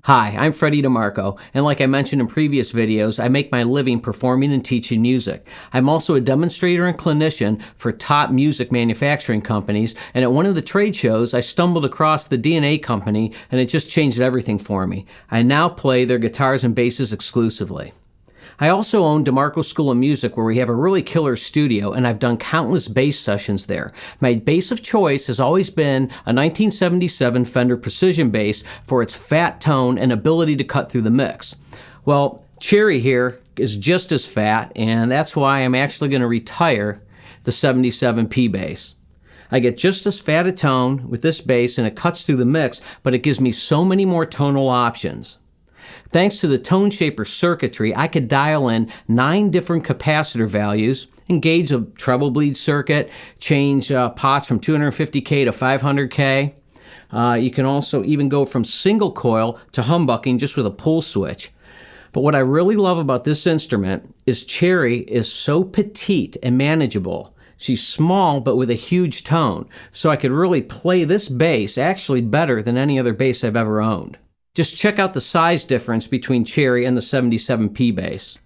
Hi, I'm Freddy DeMarco, and like I mentioned in previous videos, I make my living performing and teaching music. I'm also a demonstrator and clinician for top music manufacturing companies, and at one of the trade shows, I stumbled across the DNA company, and it just changed everything for me. I now play their guitars and basses exclusively. I also own DeMarco School of Music, where we have a really killer studio, and I've done countless bass sessions there. My bass of choice has always been a 1977 Fender Precision bass for its fat tone and ability to cut through the mix. Well, Cherry here is just as fat, and that's why I'm actually going to retire the 77P bass. I get just as fat a tone with this bass, and it cuts through the mix, but it gives me so many more tonal options. Thanks to the tone shaper circuitry, I could dial in 9 different capacitor values, engage a treble bleed circuit, change pots from 250K to 500K. You can also even go from single coil to humbucking just with a pull switch. But what I really love about this instrument is Cherry is so petite and manageable. She's small but with a huge tone, so I could really play this bass actually better than any other bass I've ever owned. Just check out the size difference between Cherry and the 77P bass.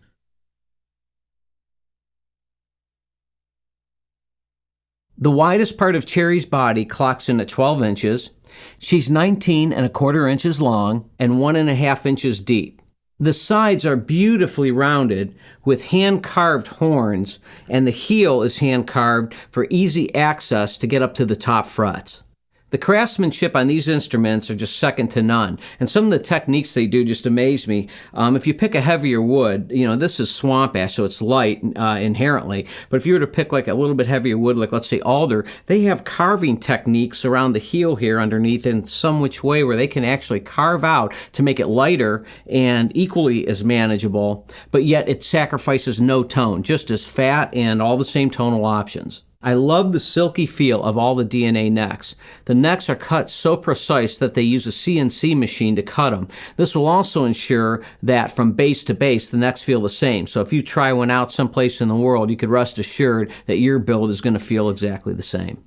The widest part of Cherry's body clocks in at 12 inches. She's 19¼ inches long and 1½ inches deep. The sides are beautifully rounded with hand-carved horns, and the heel is hand-carved for easy access to get up to the top frets. The craftsmanship on these instruments are just second to none, and some of the techniques they do just amaze me. If you pick a heavier wood, this is swamp ash, so it's light inherently, but if you were to pick like a little bit heavier wood, like let's say alder, they have carving techniques around the heel here underneath in some which way where they can actually carve out to make it lighter and equally as manageable, but yet it sacrifices no tone, just as fat and all the same tonal options. I love the silky feel of all the DNA necks. The necks are cut so precise that they use a CNC machine to cut them. This will also ensure that from base to base, the necks feel the same. So if you try one out someplace in the world, you could rest assured that your build is going to feel exactly the same.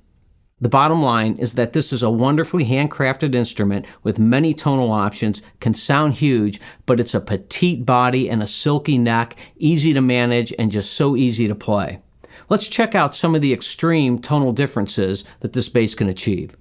The bottom line is that this is a wonderfully handcrafted instrument with many tonal options, can sound huge, but it's a petite body and a silky neck, easy to manage and just so easy to play. Let's check out some of the extreme tonal differences that this bass can achieve.